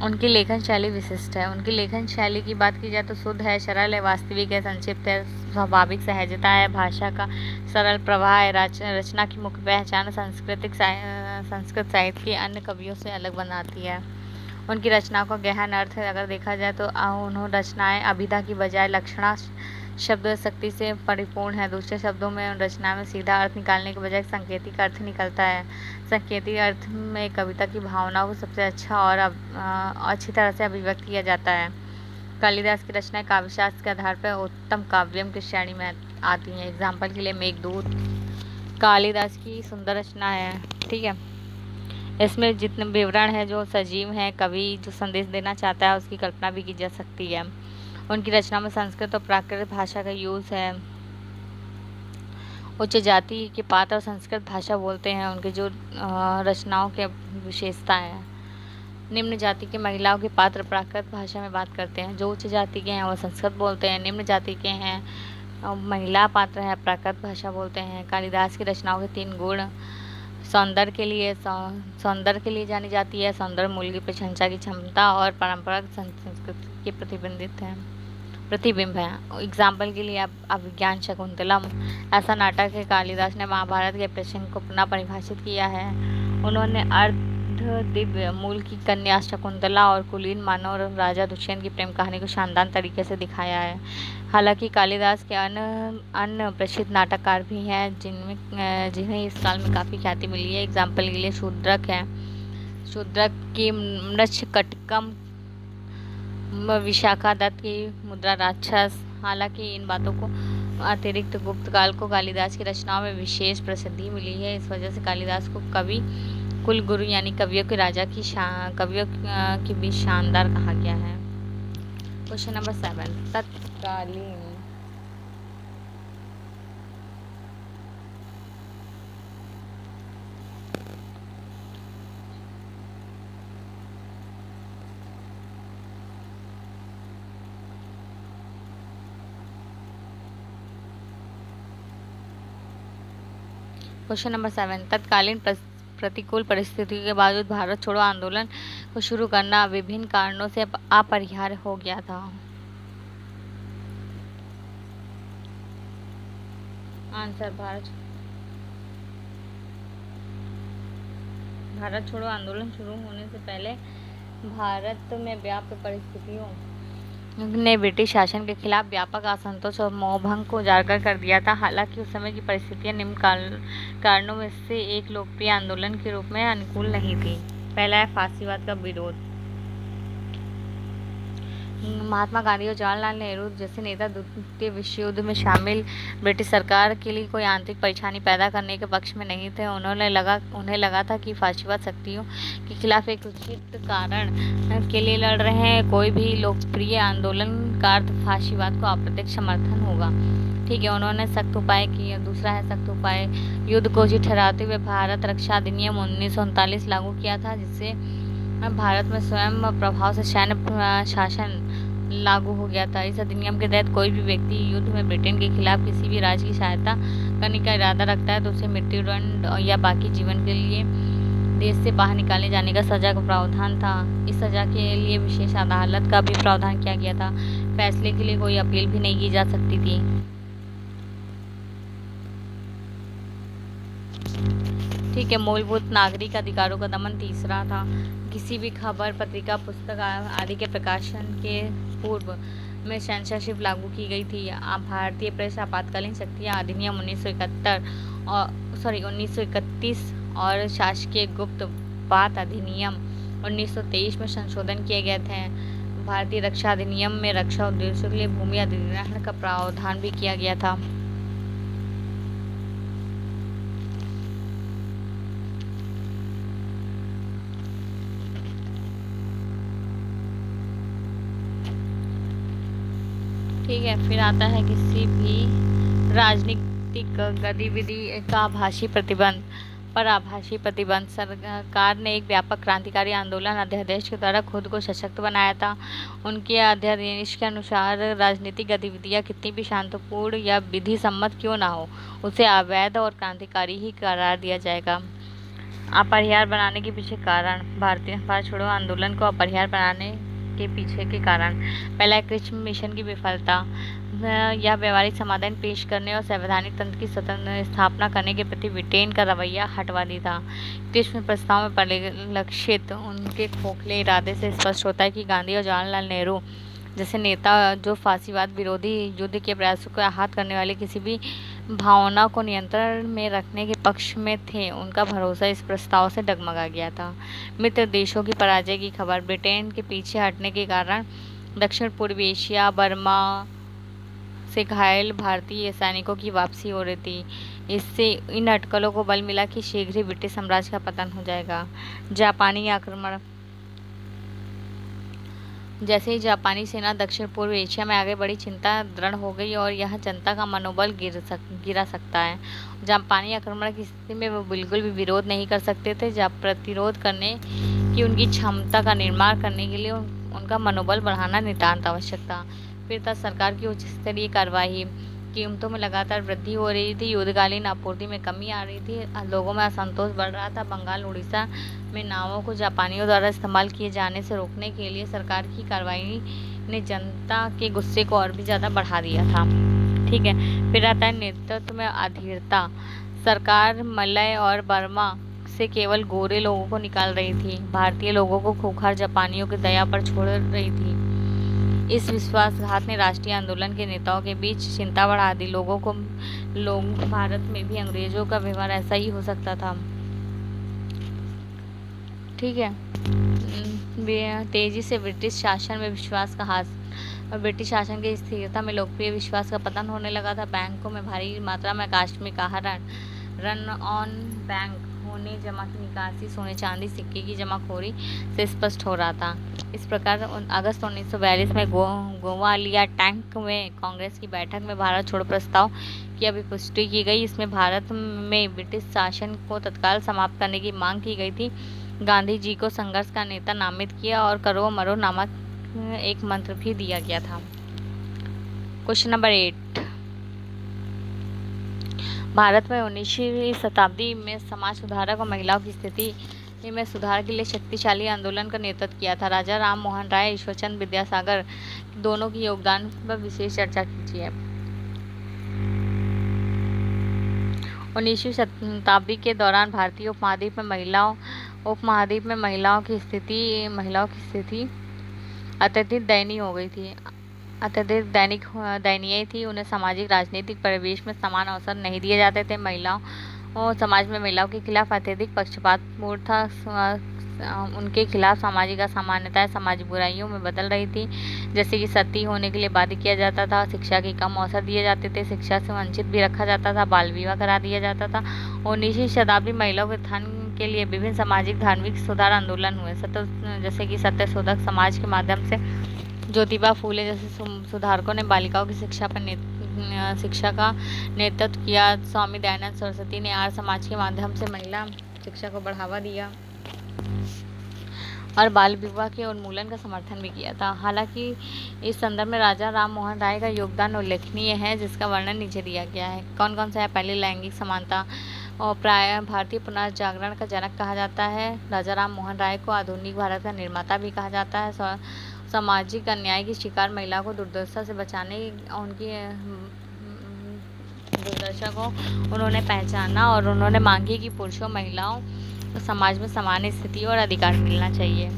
उनकी लेखन शैली विशिष्ट है। उनकी लेखन शैली की बात की जाए तो शुद्ध है, सरल है, वास्तविक है, संक्षिप्त है, स्वाभाविक सहजता है, भाषा का सरल प्रवाह है। रचना की मुख्य पहचान संस्कृत साहित्य के अन्य कवियों से अलग बनाती है। उनकी रचनाओं का गहन अर्थ अगर देखा जाए तो उन्होंने रचनाएं अभिधा की बजाय लक्षणा शब्द शक्ति से परिपूर्ण है। दूसरे शब्दों में उन रचना में सीधा अर्थ निकालने के बजाय सांकेतिक अर्थ निकलता है। सांकेतिक अर्थ में कविता की भावनाओं को सबसे अच्छा और अच्छी तरह से अभिव्यक्त किया जाता है। कालिदास की रचनाएं काव्यशास्त्र के आधार पर उत्तम काव्यम की श्रेणी में आती हैं। एग्जाम्पल के लिए मेघदूत कालिदास की सुंदर रचना है। ठीक है। इसमें जितने विवरण है जो सजीव हैं, कवि जो संदेश देना चाहता है उसकी कल्पना भी की जा सकती है। उनकी रचना में संस्कृत और प्राकृत भाषा का यूज़ है। उच्च जाति के पात्र संस्कृत भाषा बोलते हैं। उनके जो रचनाओं के विशेषता है, निम्न जाति के महिलाओं के पात्र प्राकृत भाषा में बात करते हैं। जो उच्च जाति के हैं वो संस्कृत बोलते हैं। निम्न जाति के हैं महिला पात्र है प्राकृत भाषा बोलते हैं। कालिदास की रचनाओं के 3 गुण सौंदर्य के लिए जानी जाती है। सौंदर्य मूल्य की प्रशंसा की क्षमता और परंपरागत संस्कृति के प्रतिबिंब है। एग्जाम्पल के लिए अब अभिज्ञान शकुंतलम ऐसा नाटक है। कालिदास ने महाभारत के प्रसंग को पुनः परिभाषित किया है। उन्होंने अर्ध दिव्य मूल की कन्या शकुंतला और कुलीन मानव राजा दुष्यंत की प्रेम कहानी को शानदार तरीके से दिखाया है। हालांकि कालिदास के अन्य प्रसिद्ध नाटककार भी हैं जिन्हें इस काल में काफ़ी ख्याति मिली है। एग्जाम्पल के लिए शूद्रक है। शूद्रक की मृच्छकटिकम, विशाखा दत्त की मुद्रा राक्षस। हालांकि इन बातों को अतिरिक्त गुप्त काल को कालिदास की रचनाओं में विशेष प्रसिद्धि मिली है। इस वजह से कालिदास को कवि कुल गुरु यानी कवियों के राजा की कवियों की भी शानदार कहा गया है। क्वेश्चन नंबर 7, तत्कालीन क्वेश्चन नंबर 7, तत्कालीन प्रतिकूल परिस्थितियों के बावजूद भारत छोड़ो आंदोलन को शुरू करना विभिन्न कारणों से अपरिहार्य हो गया था। आंसर, भारत छोड़ो आंदोलन शुरू होने से पहले भारत में व्याप्त परिस्थितियों ने ब्रिटिश शासन के खिलाफ व्यापक असंतोष और मोहभंग को उजागर कर दिया था। हालांकि उस समय की परिस्थितियां निम्न कारणों में से एक लोकप्रिय आंदोलन के रूप में अनुकूल नहीं थी। पहला है फांसीवाद का विरोध। महात्मा गांधी और जवाहरलाल नेहरू जैसे नेता द्वितीय विश्व युद्ध में शामिल ब्रिटिश सरकार के लिए कोई आंतरिक परेशानी पैदा करने के पक्ष में नहीं थे। उन्हें लगा था कि फांसीवाद शक्तियों के खिलाफ एक उचित कारण के लिए लड़ रहे हैं। कोई भी लोकप्रिय आंदोलन का अर्थ फांसीवाद को अप्रत्यक्ष समर्थन होगा। ठीक है, उन्होंने सख्त उपाय किए। दूसरा है सख्त उपाय। युद्ध को उचित ठहराते हुए भारत रक्षा अधिनियम 1939 लागू किया था, जिससे भारत में स्वयं प्रभाव से सैन्य शासन लागू हो गया था। इस अधिनियम के तहत कोई भी व्यक्ति युद्ध में ब्रिटेन के खिलाफ किसी भी राज्य की सहायता करने का इरादा रखता है तो उसे मृत्युदंड या बाकी जीवन के लिए देश से बाहर निकाले जाने का सजा का प्रावधान था। इस सजा के लिए विशेष अदालत का भी प्रावधान किया गया था। फैसले के लिए कोई अपील भी नहीं की जा सकती थी। ठीक है, मूलभूत नागरिक अधिकारों का दमन तीसरा था। किसी भी खबर, पत्रिका, पुस्तक आदि के प्रकाशन के पूर्व में सेंसरशिप लागू की गई थी। भारतीय प्रेस आपातकालीन शक्तियाँ अधिनियम 1931 और शासकीय गुप्त बात अधिनियम 1923 में संशोधन किए गए थे। भारतीय रक्षा अधिनियम में रक्षा उद्देश्यों के लिए भूमि अधिग्रहण का प्रावधान भी किया गया था। ठीक है, फिर आता है किसी भी राजनीतिक गतिविधि का आभासी प्रतिबंध। सरकार ने एक व्यापक क्रांतिकारी आंदोलन अध्यादेश के द्वारा खुद को सशक्त बनाया था। उनके अध्यादेश के अनुसार राजनीतिक गतिविधियां कितनी भी शांतिपूर्ण या विधि सम्मत क्यों ना हो, उसे अवैध और क्रांतिकारी ही करार दिया जाएगा। अपरिहार्य बनाने के पीछे कारण। भारत छोड़ो आंदोलन को अपरिहार्य बनाने के पीछे के कारण। पहला है कृष्ण मिशन की विफलता। यह व्यवहारिक समाधान पेश करने और संवैधानिक तंत्र की स्वतंत्र स्थापना करने के प्रति ब्रिटेन का रवैया हठवादी था। कृष्ण प्रस्ताव में परिलक्षित उनके खोखले इरादे से स्पष्ट होता है कि गांधी और जवाहरलाल नेहरू जैसे नेता जो फांसीवाद विरोधी युद्ध के प्रयासों को आहत करने वाले किसी भी भावना को नियंत्रण में रखने के पक्ष में थे, उनका भरोसा इस प्रस्ताव से डगमगा गया था। मित्र देशों की पराजय की खबर। ब्रिटेन के पीछे हटने के कारण दक्षिण पूर्वी एशिया, बर्मा से घायल भारतीय सैनिकों की वापसी हो रही थी। इससे इन अटकलों को बल मिला कि शीघ्र ही ब्रिटिश साम्राज्य का पतन हो जाएगा। जापानी आक्रमण। जैसे ही जापानी सेना दक्षिण पूर्व एशिया में आगे बढ़ी, चिंता दृढ़ हो गई और यह जनता का मनोबल गिरा सकता है। जापानी आक्रमण की स्थिति में वो बिल्कुल भी विरोध नहीं कर सकते थे। प्रतिरोध करने की उनकी क्षमता का निर्माण करने के लिए उनका मनोबल बढ़ाना नितांत आवश्यक था। फिर था सरकार की उच्च स्तरीय कार्यवाही। कीमतों में लगातार वृद्धि हो रही थी, युद्धकालीन आपूर्ति में कमी आ रही थी, लोगों में असंतोष बढ़ रहा था। बंगाल उड़ीसा में नावों को जापानियों द्वारा इस्तेमाल किए जाने से रोकने के लिए सरकार की कार्रवाई ने जनता के गुस्से को और भी ज़्यादा बढ़ा दिया था। ठीक है, फिर आता है नेतृत्व में अधीरता। सरकार मलय और बर्मा से केवल गोरे लोगों को निकाल रही थी, भारतीय लोगों को खूंखार जापानियों की दया पर छोड़ रही थी। इस विश्वासघात ने राष्ट्रीय आंदोलन के नेताओं के बीच चिंता बढ़ा दी। लोग भारत में भी अंग्रेजों का व्यवहार ऐसा ही हो सकता था। ठीक है, तेजी से ब्रिटिश शासन में विश्वास का हास और ब्रिटिश शासन की स्थिरता में लोकप्रिय विश्वास का पतन होने लगा था। बैंकों में भारी मात्रा में आकस्मिक रन ऑन बैंक होने, जमा की निकासी, सोने चांदी सिक्के की जमाखोरी से स्पष्ट हो रहा था। इस प्रकार अगस्त 1942 में गोवालिया टैंक में कांग्रेस की बैठक में भारत छोड़ो प्रस्ताव की अभी पुष्टि की गई। इसमें भारत में ब्रिटिश शासन को तत्काल समाप्त करने की मांग की गई थी। गांधी जी को संघर्ष का नेता नामित किया और करो मरो नामक एक मंत्र भी दिया गया था। क्वेश्चन नंबर 8, भारत में 19वीं शताब्दी में समाज सुधारक और महिलाओं की स्थिति में सुधार के लिए शक्तिशाली आंदोलन का नेतृत्व किया था। राजा राम मोहन राय, ईश्वरचंद विद्यासागर दोनों की योगदान पर विशेष चर्चा कीजिए। 19वीं शताब्दी के दौरान भारतीय उपमहाद्वीप में महिलाओं की स्थिति अत्यधिक दयनीय थी। उन्हें सामाजिक राजनीतिक परिवेश में समान अवसर नहीं दिए जाते थे। समाज में महिलाओं के खिलाफ अत्यधिक पक्षपातपूर्ण था। उनके खिलाफ सामाजिक असामान्यताएं सामाजिक बुराइयों में बदल रही थी, जैसे कि सती होने के लिए बाध्य किया जाता था, शिक्षा के कम अवसर दिए जाते थे, शिक्षा से वंचित भी रखा जाता था, बाल विवाह करा दिया जाता था। 19वीं शताब्दी महिलाओं के उत्थान के लिए विभिन्न सामाजिक धार्मिक सुधार आंदोलन हुए, जैसे कि सत्यशोधक समाज के माध्यम से ज्योतिबा फूले जैसे सुधारकों ने बालिकाओं की शिक्षा का नेतृत्व किया। स्वामी दयानंद सरस्वती ने आर्य समाज के माध्यम से महिला शिक्षा को बढ़ावा दिया और बाल विवाह के उन्मूलन का समर्थन भी किया था। हालांकि इस संदर्भ में राजा राम मोहन राय का योगदान उल्लेखनीय है, जिसका वर्णन नीचे दिया गया है। कौन कौन सा है? पहले, लैंगिक समानता और प्राय भारतीय पुनर्जागरण का जनक कहा जाता है। राजा राम मोहन राय को आधुनिक भारत का निर्माता भी कहा जाता है। सामाजिक अन्याय की शिकार महिलाओं को दुर्दशा से बचाने उनकी दुर्दशा को उन्होंने पहचाना और उन्होंने मांगी कि पुरुषों महिलाओं को समाज में समान स्थिति और अधिकार मिलना चाहिए।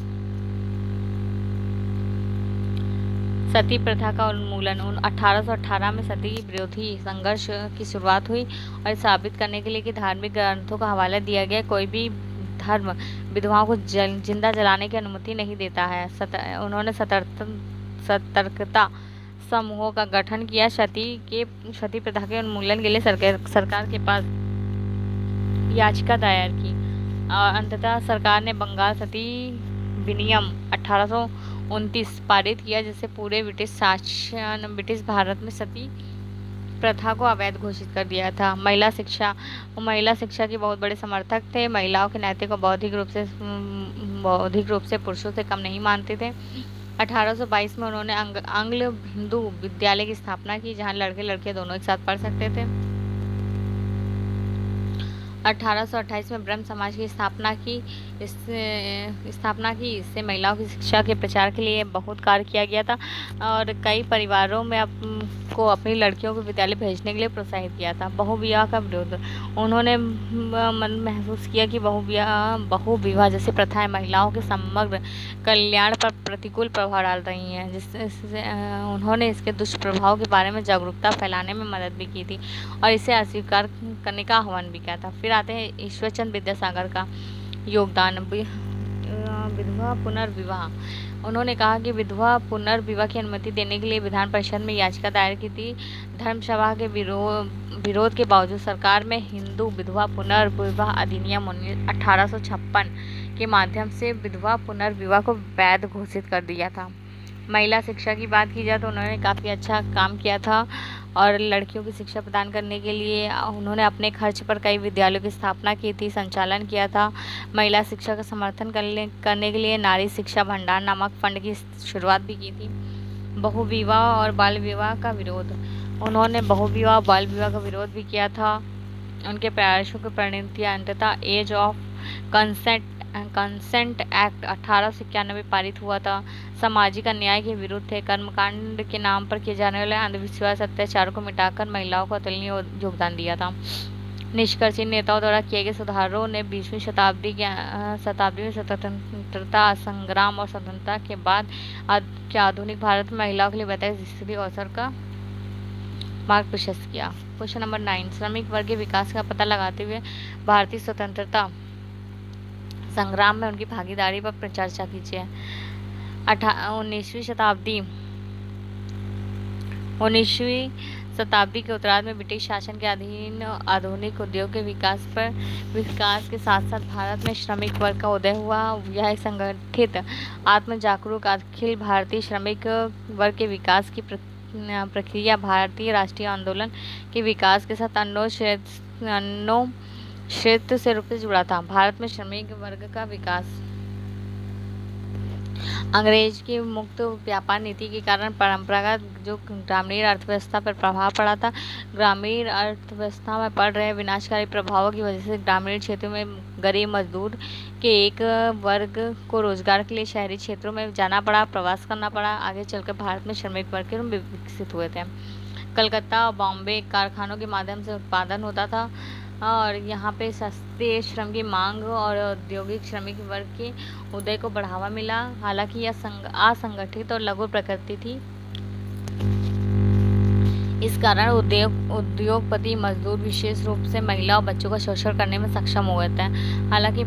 सती प्रथा का उन्मूलन। 1818 में सती विरोधी संघर्ष की शुरुआत हुई और साबित करने के लिए कि धार्मिक ग्रंथों का हवाला दिया गया, कोई भी धर्म विधवाओं को जिंदा जलाने की अनुमति नहीं देता है। उन्होंने सतर्कता समूहों का गठन किया। सती प्रथा के उन्मूलन के लिए सरकार के पास याचिका दायर की और अंततः सरकार ने बंगाल सती विनियम 1829 पारित किया, जिससे पूरे ब्रिटिश भारत में सती प्रथा को अवैध घोषित कर दिया था। महिला शिक्षा के बहुत बड़े समर्थक थे। महिलाओं के नैतिक और बौद्धिक रूप से पुरुषों से कम नहीं मानते थे। 1822 में उन्होंने आंग्ल हिंदू विद्यालय की स्थापना की, जहां लड़के लड़कियां दोनों एक साथ पढ़ सकते थे। 1828 में ब्रह्म समाज की स्थापना की। इससे महिलाओं की शिक्षा के प्रचार के लिए बहुत कार्य किया गया था और कई परिवारों में को अपनी लड़कियों को विद्यालय भेजने के लिए प्रोत्साहित किया था। बहुविवाह का विरोध। उन्होंने महसूस किया कि बहु विवाह जैसी प्रथाएं महिलाओं के समग्र कल्याण पर प्रतिकूल प्रभाव डाल रही हैं, जिससे उन्होंने इसके दुष्प्रभाव के बारे में जागरूकता फैलाने में मदद भी की थी और इसे अस्वीकार करने का आह्वान भी किया था। फिर आते हैं ईश्वरचंद विद्यासागर का योगदान। विधवा पुनर्विवाह। उन्होंने कहा कि विधवा पुनर्विवाह की अनुमति देने के लिए विधान परिषद में याचिका दायर की थी। धर्मसभा के विरोध के बावजूद सरकार में हिंदू विधवा पुनर्विवाह अधिनियम 1856 के माध्यम से विधवा पुनर्विवाह को वैध घोषित कर दिया था। महिला शिक्षा की बात की जाए तो उन्होंने काफ़ी अच्छा काम किया था और लड़कियों की शिक्षा प्रदान करने के लिए उन्होंने अपने खर्च पर कई विद्यालयों की स्थापना की थी, संचालन किया था। महिला शिक्षा का समर्थन करने के लिए नारी शिक्षा भंडार नामक फंड की शुरुआत भी की थी। बहुविवाह और बाल विवाह का विरोध। उन्होंने बहुविवाह बाल विवाह का विरोध भी किया था। उनके प्रयासों की परिणति अंततः एज ऑफ कंसेंट एक्ट 1891 पारित हुआ था। सामाजिक अन्याय के विरुद्ध थे। कर्मकांड के नाम पर किए जाने वाले अंधविश्वास अत्याचार को मिटाकर महिलाओं को अतुलनीय योगदान दिया था। निष्कर्ष इन नेताओं द्वारा किए गए सुधारों ने 20वीं शताब्दी में स्वतंत्रता संग्राम और स्वतंत्रता के बाद के आधुनिक भारत में महिलाओं के लिए वैधानिक स्थिति अवसर का मार्ग प्रशस्त किया। क्वेश्चन नंबर 9, श्रमिक वर्ग के विकास का पता लगाते हुए भारतीय स्वतंत्रता संग्राम में उनकी भागीदारी पर चर्चा कीजिए। 19वीं शताब्दी के उत्तरार्ध में ब्रिटिश शासन के अधीन आधुनिक उद्योग के विकास के साथ साथ भारत में श्रमिक वर्ग का उदय हुआ। यह एक संगठित आत्म जागरूक अखिल भारतीय श्रमिक वर्ग के विकास की प्रक्रिया भारतीय राष्ट्रीय आंदोलन के विकास के साथ क्षेत्र से रूप से जुड़ा था। भारत में श्रमिक वर्ग का विकास अंग्रेज की मुक्त व्यापार नीति के कारण परंपरागत जो ग्रामीण अर्थव्यवस्था पर प्रभाव पड़ा था। ग्रामीण अर्थव्यवस्था में पड़ रहे विनाशकारी प्रभावों की वजह से ग्रामीण क्षेत्रों में गरीब मजदूर के एक वर्ग को रोजगार के लिए शहरी क्षेत्रों में जाना पड़ा, प्रवास करना पड़ा। आगे चलकर भारत में श्रमिक वर्ग के रूप में विकसित हुए थे। कलकत्ता और बॉम्बे कारखानों के माध्यम से उत्पादन होता था और यहाँ पे सस्ते श्रम की मांग और औद्योगिक श्रमिक वर्ग के उदय को बढ़ावा मिला। हालांकि यह असंगठित और लघु प्रकृति थी। इस कारण उद्योगपति मजदूर विशेष रूप से महिला और बच्चों का शोषण करने में सक्षम हुए थे। हालांकि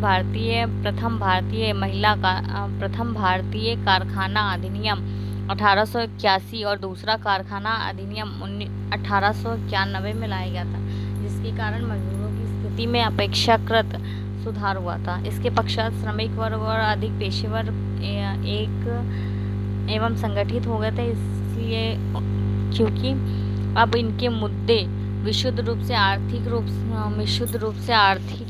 प्रथम भारतीय कारखाना अधिनियम 1881 और दूसरा कारखाना अधिनियम 1891 में लाया गया था, जिसके कारण मजदूरों की स्थिति में अपेक्षाकृत सुधार हुआ था। इसके पश्चात श्रमिक वर्ग और अधिक पेशेवर एवं संगठित हो गए थे, इसलिए क्योंकि अब इनके मुद्दे विशुद्ध रूप से आर्थिक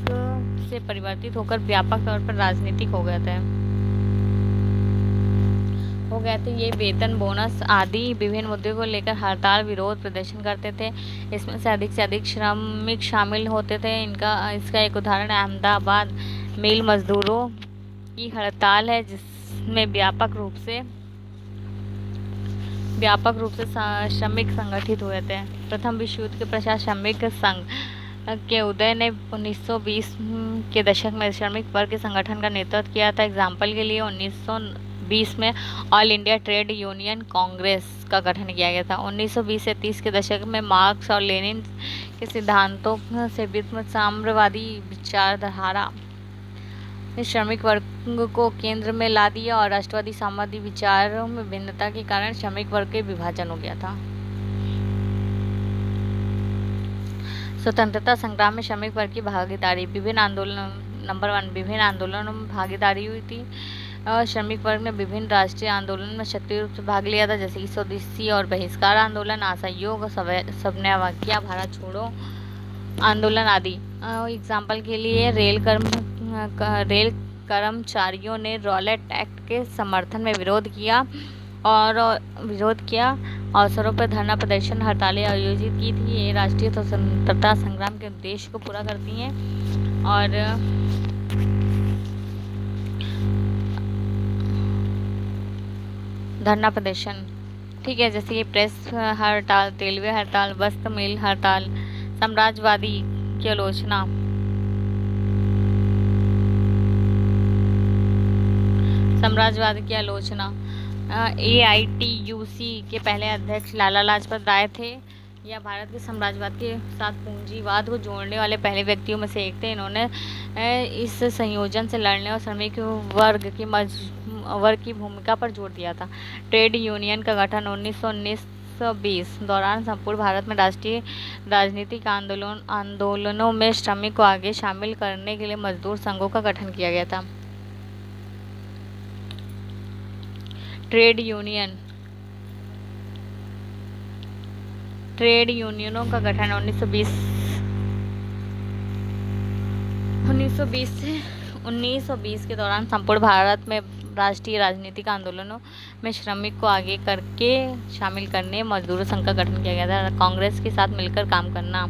से परिवर्तित होकर व्यापक तौर पर राजनीतिक हो गए थे। ये वेतन बोनस आदि विभिन्न मुद्दों को लेकर हड़ताल विरोध प्रदर्शन करते थे। इसमें से अधिक श्रमिक शामिल होते थे। इसका एक उदाहरण अहमदाबाद मिल मजदूरों की हड़ताल है, जिसमें व्यापक रूप से श्रमिक संगठित हुए थे। प्रथम विश्व युद्ध के पश्चात श्रमिक संघ के उदय ने 1920 के दशक में श्रमिक वर्ग के संगठन का नेतृत्व किया था। एग्जाम्पल के लिए 1920 में all India trade union Congress का गठन किया गया था। 1920 से 30 के दशक में मार्क्स और लेनिन के सिद्धांतों से साम्यवादी विचारधारा श्रमिक वर्ग को केंद्र में ला दिया और राष्ट्रवादी साम्यवादी विचारों में भिन्नता के कारण श्रमिक वर्ग के विभाजन हो गया था। स्वतंत्रता संग्राम में श्रमिक वर्ग की भागीदारी। विभिन्न आंदोलनों में भागीदारी हुई थी। श्रमिक वर्ग ने विभिन्न राष्ट्रीय आंदोलन में सक्रिय रूप से भाग लिया था, जैसे कि स्वदेशी और बहिष्कार आंदोलन, असहयोग, सबने भारत छोड़ो आंदोलन आदि। एग्जाम्पल के लिए रेल कर्मचारियों ने रॉलेट एक्ट के समर्थन में विरोध किया। अवसरों पर धरना प्रदर्शन हड़तालें आयोजित की थी। ये राष्ट्रीय स्वतंत्रता संग्राम के उद्देश्य को पूरा करती हैं। और धरना प्रदर्शन, ठीक है, जैसे कि प्रेस हड़ताल, रेलवे हड़ताल, वस्त्र मिल हड़ताल, साम्राज्यवादी की आलोचना, AITUC के पहले अध्यक्ष लाला लाजपत राय थे। यह भारत के साम्राज्यवाद के साथ पूंजीवाद को जोड़ने वाले पहले व्यक्तियों में से एक थे। इन्होंने इस संयोजन से लड़ने और श्रमिक वर्ग की भूमिका पर जोर दिया था। ट्रेड यूनियन का गठन 1919-20 दौरान संपूर्ण भारत में राष्ट्रीय राजनीतिक आंदोलनों में श्रमिक को आगे शामिल करने के लिए मजदूर संघों का गठन किया गया था। ट्रेड यूनियनों का गठन 1920 के दौरान संपूर्ण भारत में राष्ट्रीय राजनीतिक आंदोलनों में श्रमिक को आगे करके शामिल करने मजदूर संघ का गठन किया गया था। कांग्रेस के साथ मिलकर काम करना।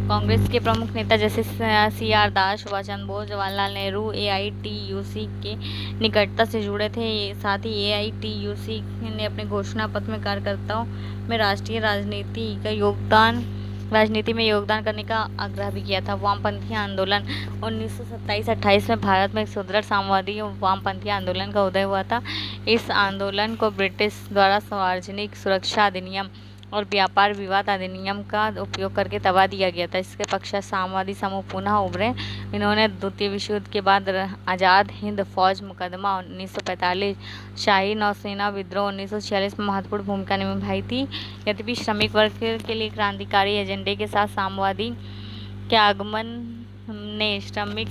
कांग्रेस के प्रमुख नेता जैसे CR दास, सुभाष चंद्र बोस, जवाहरलाल नेहरू AITUC के निकटता से जुड़े थे। साथ ही AITUC ने अपने घोषणा पत्र में कार्यकर्ताओं में राष्ट्रीय राजनीति में योगदान करने का आग्रह भी किया था। वामपंथी आंदोलन 1927-28 में भारत में एक सुदृढ़ साम्यवादी वामपंथी आंदोलन का उदय हुआ था। इस आंदोलन को ब्रिटिश द्वारा सार्वजनिक सुरक्षा अधिनियम और व्यापार विवाद अधिनियम का उपयोग करके दबा दिया गया था। इसके पश्चात साम्यवादी समूह पुनः उभरे। इन्होंने द्वितीय विश्व युद्ध के बाद आज़ाद हिंद फौज मुकदमा 1945, शाही नौसेना विद्रोह 1946 में महत्वपूर्ण भूमिका निभाई थी। यद्यपि श्रमिक वर्ग के लिए क्रांतिकारी एजेंडे के साथ साम्यवादी के आगमन ने श्रमिक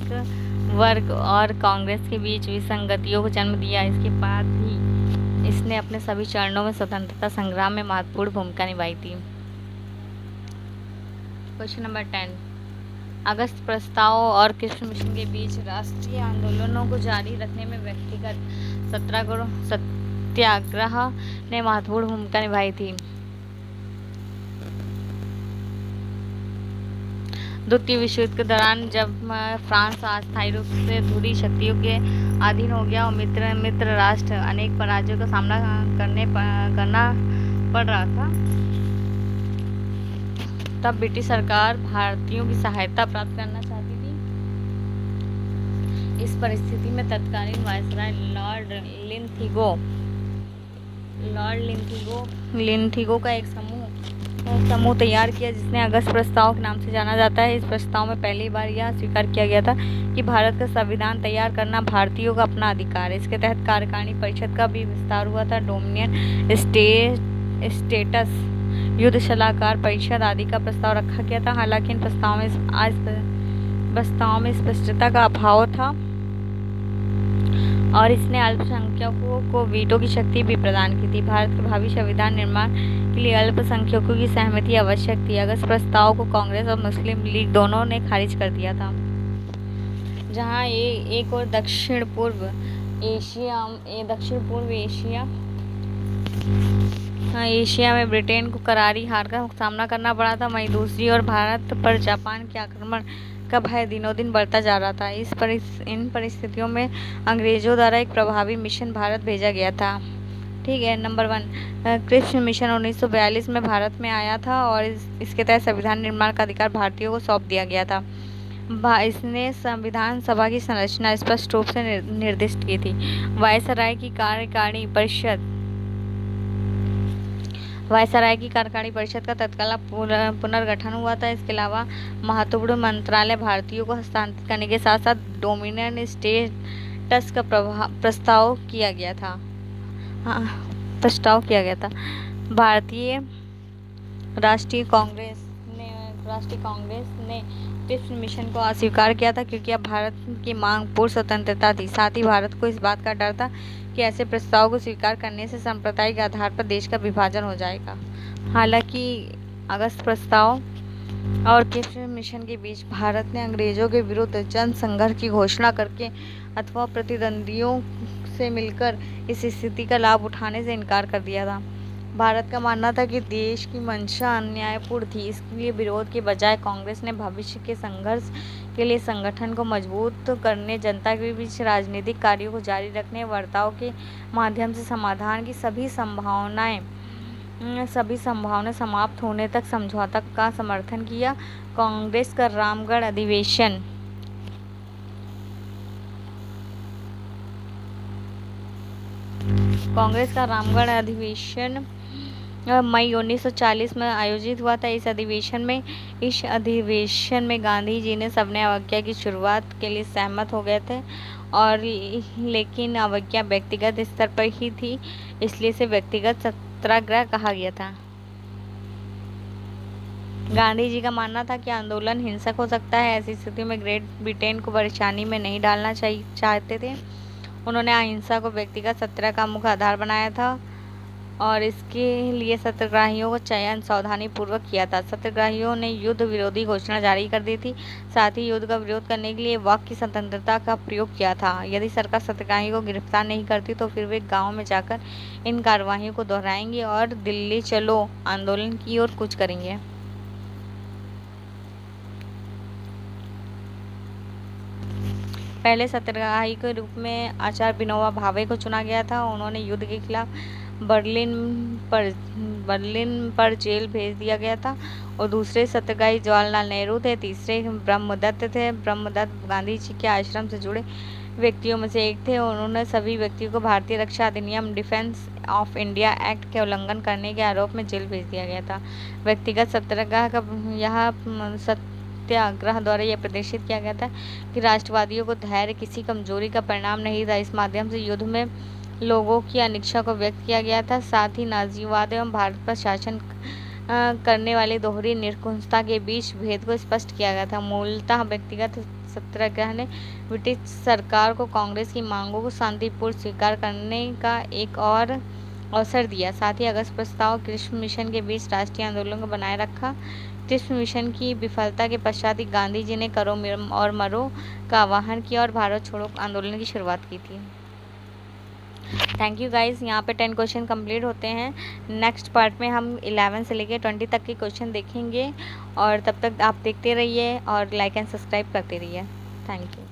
वर्ग और कांग्रेस के बीच विसंगतियों को जन्म दिया। इसके बाद भी इसने अपने सभी चरणों में स्वतंत्रता संग्राम में महत्वपूर्ण भूमिका निभाई थी। क्वेश्चन नंबर 10, अगस्त प्रस्ताव और कृष्ण मिशन के बीच राष्ट्रीय आंदोलनों को जारी रखने में व्यक्तिगत सत्याग्रह ने महत्वपूर्ण भूमिका निभाई थी। द्वितीय विश्व युद्ध के दौरान जब फ्रांस अस्थायी रूप से धुरी शक्तियों के अधीन हो गया और मित्र राष्ट्र अनेक पराजयों का सामना करना पड़ रहा था, तब ब्रिटिश सरकार भारतीयों की सहायता प्राप्त करना चाहती थी। इस परिस्थिति में तत्कालीन वायसराय लॉर्ड लिंथिगो का एक समूह तैयार किया, जिसने अगस्त प्रस्ताव के नाम से जाना जाता है। इस प्रस्ताव में पहली बार यह स्वीकार किया गया था कि भारत का संविधान तैयार करना भारतीयों का अपना अधिकार है। इसके तहत कार्यकारिणी परिषद का भी विस्तार हुआ था। डोमिनियन स्टेटस, युद्ध सलाहकार परिषद आदि का प्रस्ताव रखा गया था। हालांकि इन प्रस्ताव में स्पष्टता का अभाव था और इसने अल्पसंख्यकों को वीटो की शक्ति भी प्रदान की थी। भारत के भावी संविधान निर्माण के लिए अल्पसंख्यकों की सहमति आवश्यक थी। अगस्त प्रस्ताव को कांग्रेस और मुस्लिम लीग दोनों ने खारिज कर दिया था। जहां एक और दक्षिण पूर्व एशिया में ब्रिटेन को करारी हार का सामना करना पड़ा था, वहीं दूसरी ओर भारत पर जापान के आक्रमण का भय दिनों दिन बढ़ता जा रहा था। इन परिस्थितियों में अंग्रेजों द्वारा एक प्रभावी मिशन भारत भेजा गया था। ठीक है। नंबर 1, कृष्ण मिशन 1942 में भारत में आया था और इसके तहत संविधान निर्माण का अधिकार भारतीयों को सौंप दिया गया था। इसने संविधान सभा की संरचना स्पष्ट रूप से निर्दिष्ट की थी। वायसराय की कार्यकारिणी परिषद का तत्काल पुनर्गठन हुआ था। इसके अलावा महत्वपूर्ण मंत्रालय भारतीयों को हस्तांतरित करने के साथ साथ डोमिनियन स्टेटस का प्रस्ताव किया गया था। भारतीय राष्ट्रीय कांग्रेस ने कृष्ण मिशन को अस्वीकार किया था, क्योंकि अब भारत की मांग पूर्ण स्वतंत्रता थी। साथ ही भारत को इस बात का डर था कि ऐसे प्रस्ताव को स्वीकार करने से सांप्रदायिक आधार पर देश का विभाजन हो जाएगा। हालांकि अगस्त प्रस्ताव और कृष्ण मिशन के बीच भारत ने अंग्रेजों के विरुद्ध जन संघर्ष की घोषणा करके अथवा प्रतिद्वंदियों से मिलकर इस स्थिति का लाभ उठाने से इनकार कर दिया था। भारत का मानना था कि देश की मंशा अन्यायपूर्ण थी, इसलिए विरोध के बजाय कांग्रेस ने भविष्य के संघर्ष के लिए संगठन को मजबूत करने, जनता के बीच राजनीतिक कार्यों को जारी रखने, वार्ताओं के माध्यम से समाधान की सभी संभावनाएं समाप्त होने तक समझौता का समर्थन किया। कांग्रेस का रामगढ़ अधिवेशन मई 1940 में आयोजित हुआ था। इस अधिवेशन में गांधी जी ने सबने अवज्ञा की शुरुआत के लिए सहमत हो गए थे, और लेकिन अवज्ञा व्यक्तिगत स्तर पर ही थी, इसलिए इसे व्यक्तिगत सत्याग्रह कहा गया था। गांधी जी का मानना था कि आंदोलन हिंसक हो सकता है। ऐसी स्थिति में ग्रेट ब्रिटेन को परेशानी में नहीं डालना चाहते थे। उन्होंने अहिंसा को व्यक्तिगत सत्याग्रह का मुख्य आधार बनाया था। और इसके लिए सत्याग्रहियों को चयन सावधानी पूर्वक किया था। सत्याग्रहियों ने युद्ध विरोधी घोषणा जारी कर दी थी। साथ ही युद्ध का विरोध करने के लिए वाक की स्वतंत्रता का प्रयोग किया था। यदि सरकार सत्याग्रहियों को गिरफ्तार नहीं करती तो फिर वे गाँव में जाकर इन कार्यवाहियों को दोहराएंगे और दिल्ली चलो आंदोलन की ओर कूच करेंगे। पहले सत्याग्रही के रूप में आचार्य विनोबा भावे को चुना गया था। उन्होंने युद्ध के खिलाफ बर्लिन पर जेल भेज दिया गया था। और दूसरे सत्याग्रही जवाहरलाल नेहरू थे। तीसरे ब्रह्मदत्त थे। ब्रह्मदत्त गांधी जी के आश्रम से जुड़े व्यक्तियों में से एक थे। उन्होंने सभी व्यक्तियों को भारतीय रक्षा अधिनियम डिफेंस ऑफ इंडिया एक्ट के उल्लंघन करने के आरोप में जेल भेज दिया गया था। व्यक्तिगत सत्याग्रह का सत्याग्रह द्वारा यह प्रदर्शित किया गया था कि राष्ट्रवादियों को धैर्य किसी कमजोरी का परिणाम नहीं था। इस माध्यम से युद्ध में लोगों की अनिच्छा को व्यक्त किया गया था। साथ ही नाजीवाद एवं भारत पर शासन करने वाली दोहरी निरंकुशता के बीच भेद को स्पष्ट किया गया था। मूलतः व्यक्तिगत सत्याग्रह ने ब्रिटिश सरकार को कांग्रेस की मांगों को शांतिपूर्ण स्वीकार करने का एक और अवसर दिया। साथ ही अगस्त प्रस्ताव कृष्ण मिशन के बीच राष्ट्रीय आंदोलन को बनाए रखा। कृष्ण मिशन की विफलता के पश्चात ही गांधी जी ने करो और मरो का आह्वान किया और भारत छोड़ो आंदोलन की शुरुआत की थी। Thank you guys. यहाँ पे 10 क्वेश्चन कंप्लीट होते हैं। नेक्स्ट पार्ट में हम 11 से लेकर 20 तक के क्वेश्चन देखेंगे। और तब तक आप देखते रहिए और लाइक एंड सब्सक्राइब करते रहिए। Thank you.